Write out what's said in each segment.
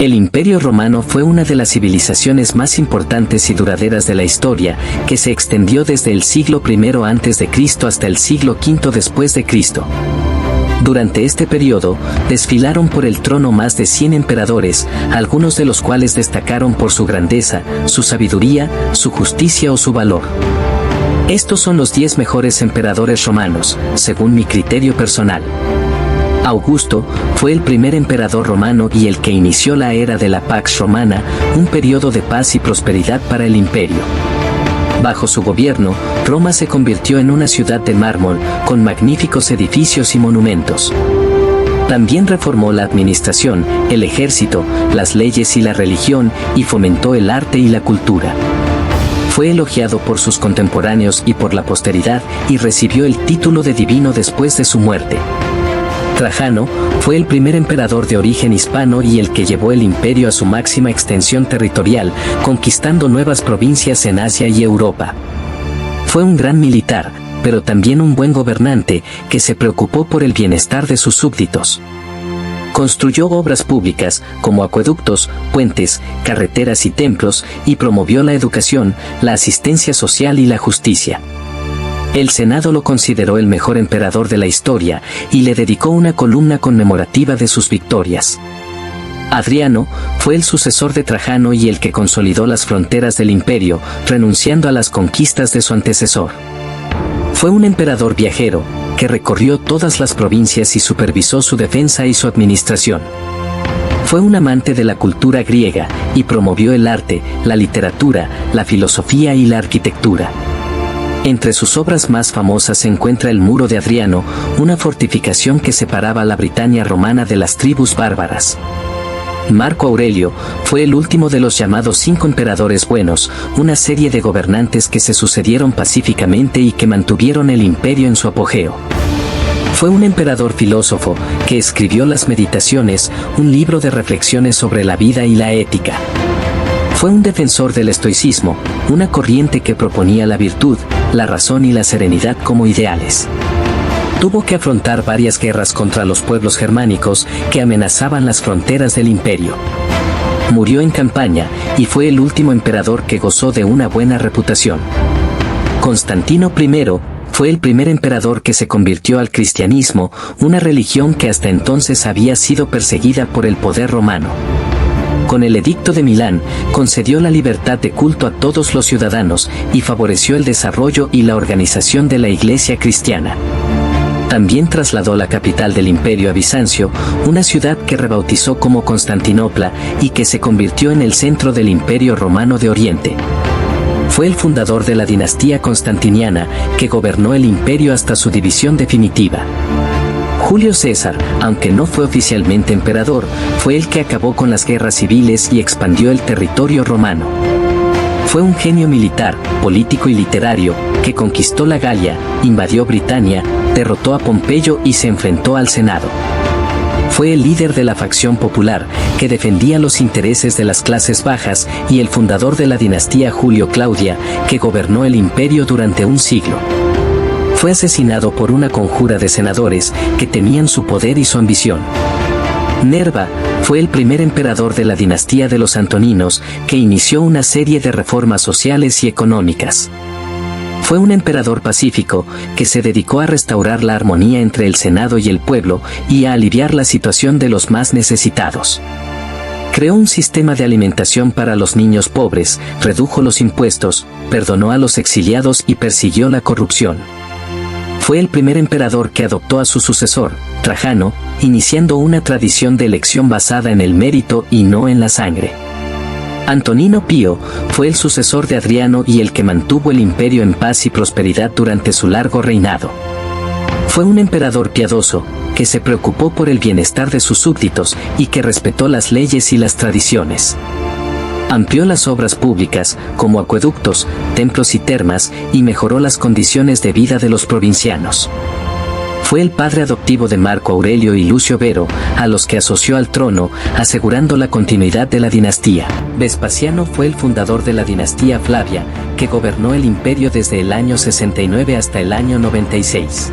El Imperio Romano fue una de las civilizaciones más importantes y duraderas de la historia, que se extendió desde el siglo I a.C. hasta el siglo V después de Cristo. Durante este periodo, desfilaron por el trono más de 100 emperadores, algunos de los cuales destacaron por su grandeza, su sabiduría, su justicia o su valor. Estos son los 10 mejores emperadores romanos, según mi criterio personal. Augusto fue el primer emperador romano y el que inició la era de la Pax Romana, un periodo de paz y prosperidad para el imperio. Bajo su gobierno, Roma se convirtió en una ciudad de mármol, con magníficos edificios y monumentos. También reformó la administración, el ejército, las leyes y la religión, y fomentó el arte y la cultura. Fue elogiado por sus contemporáneos y por la posteridad, y recibió el título de divino después de su muerte. Trajano fue el primer emperador de origen hispano y el que llevó el imperio a su máxima extensión territorial, conquistando nuevas provincias en Asia y Europa. Fue un gran militar, pero también un buen gobernante, que se preocupó por el bienestar de sus súbditos. Construyó obras públicas, como acueductos, puentes, carreteras y templos, y promovió la educación, la asistencia social y la justicia. El Senado lo consideró el mejor emperador de la historia, y le dedicó una columna conmemorativa de sus victorias. Adriano fue el sucesor de Trajano y el que consolidó las fronteras del imperio, renunciando a las conquistas de su antecesor. Fue un emperador viajero, que recorrió todas las provincias y supervisó su defensa y su administración. Fue un amante de la cultura griega, y promovió el arte, la literatura, la filosofía y la arquitectura. Entre sus obras más famosas se encuentra el Muro de Adriano, una fortificación que separaba la Britania romana de las tribus bárbaras. Marco Aurelio fue el último de los llamados 5 emperadores buenos, una serie de gobernantes que se sucedieron pacíficamente y que mantuvieron el imperio en su apogeo. Fue un emperador filósofo, que escribió las Meditaciones, un libro de reflexiones sobre la vida y la ética. Fue un defensor del estoicismo, una corriente que proponía la virtud, la razón y la serenidad como ideales. Tuvo que afrontar varias guerras contra los pueblos germánicos que amenazaban las fronteras del imperio. Murió en campaña, y fue el último emperador que gozó de una buena reputación. Constantino I fue el primer emperador que se convirtió al cristianismo, una religión que hasta entonces había sido perseguida por el poder romano. Con el Edicto de Milán, concedió la libertad de culto a todos los ciudadanos y favoreció el desarrollo y la organización de la Iglesia cristiana. También trasladó la capital del imperio a Bizancio, una ciudad que rebautizó como Constantinopla y que se convirtió en el centro del Imperio Romano de Oriente. Fue el fundador de la dinastía constantiniana, que gobernó el imperio hasta su división definitiva. Julio César, aunque no fue oficialmente emperador, fue el que acabó con las guerras civiles y expandió el territorio romano. Fue un genio militar, político y literario, que conquistó la Galia, invadió Britania, derrotó a Pompeyo y se enfrentó al Senado. Fue el líder de la facción popular, que defendía los intereses de las clases bajas, y el fundador de la dinastía Julio-Claudia, que gobernó el imperio durante un siglo. Fue asesinado por una conjura de senadores que temían su poder y su ambición. Nerva fue el primer emperador de la dinastía de los Antoninos, que inició una serie de reformas sociales y económicas. Fue un emperador pacífico, que se dedicó a restaurar la armonía entre el Senado y el pueblo, y a aliviar la situación de los más necesitados. Creó un sistema de alimentación para los niños pobres, redujo los impuestos, perdonó a los exiliados y persiguió la corrupción. Fue el primer emperador que adoptó a su sucesor, Trajano, iniciando una tradición de elección basada en el mérito y no en la sangre. Antonino Pío fue el sucesor de Adriano y el que mantuvo el imperio en paz y prosperidad durante su largo reinado. Fue un emperador piadoso, que se preocupó por el bienestar de sus súbditos y que respetó las leyes y las tradiciones. Amplió las obras públicas, como acueductos, templos y termas, y mejoró las condiciones de vida de los provincianos. Fue el padre adoptivo de Marco Aurelio y Lucio Vero, a los que asoció al trono, asegurando la continuidad de la dinastía. Vespasiano fue el fundador de la dinastía Flavia, que gobernó el imperio desde el año 69 hasta el año 96.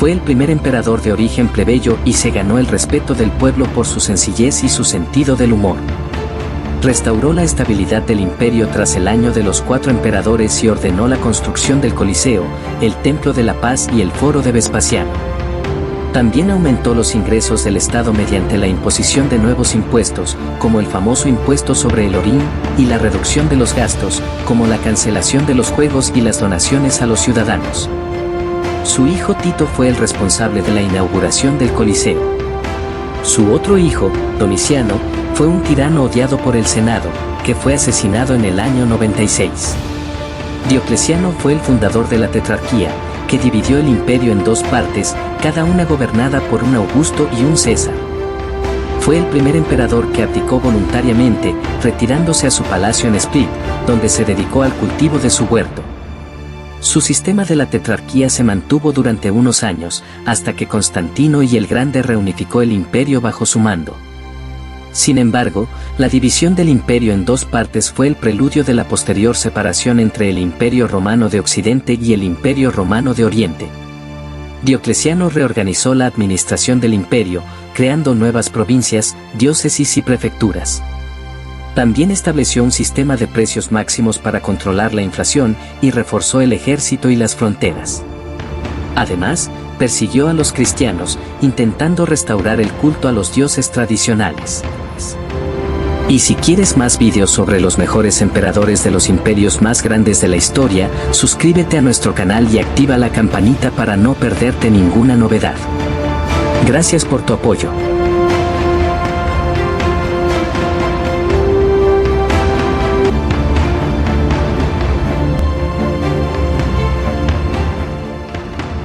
Fue el primer emperador de origen plebeyo y se ganó el respeto del pueblo por su sencillez y su sentido del humor. Restauró la estabilidad del imperio tras el año de los 4 emperadores y ordenó la construcción del Coliseo, el Templo de la Paz y el Foro de Vespasiano. También aumentó los ingresos del Estado mediante la imposición de nuevos impuestos, como el famoso impuesto sobre el orín, y la reducción de los gastos, como la cancelación de los juegos y las donaciones a los ciudadanos. Su hijo Tito fue el responsable de la inauguración del Coliseo. Su otro hijo, Domiciano, fue un tirano odiado por el Senado, que fue asesinado en el año 96. Diocleciano fue el fundador de la tetrarquía, que dividió el imperio en 2 partes, cada una gobernada por un Augusto y un César. Fue el primer emperador que abdicó voluntariamente, retirándose a su palacio en Split, donde se dedicó al cultivo de su huerto. Su sistema de la tetrarquía se mantuvo durante unos años, hasta que Constantino y el Grande reunificó el imperio bajo su mando. Sin embargo, la división del imperio en 2 partes fue el preludio de la posterior separación entre el Imperio Romano de Occidente y el Imperio Romano de Oriente. Diocleciano reorganizó la administración del imperio, creando nuevas provincias, diócesis y prefecturas. También estableció un sistema de precios máximos para controlar la inflación y reforzó el ejército y las fronteras. Además, persiguió a los cristianos, intentando restaurar el culto a los dioses tradicionales. Y si quieres más vídeos sobre los mejores emperadores de los imperios más grandes de la historia, suscríbete a nuestro canal y activa la campanita para no perderte ninguna novedad. Gracias por tu apoyo.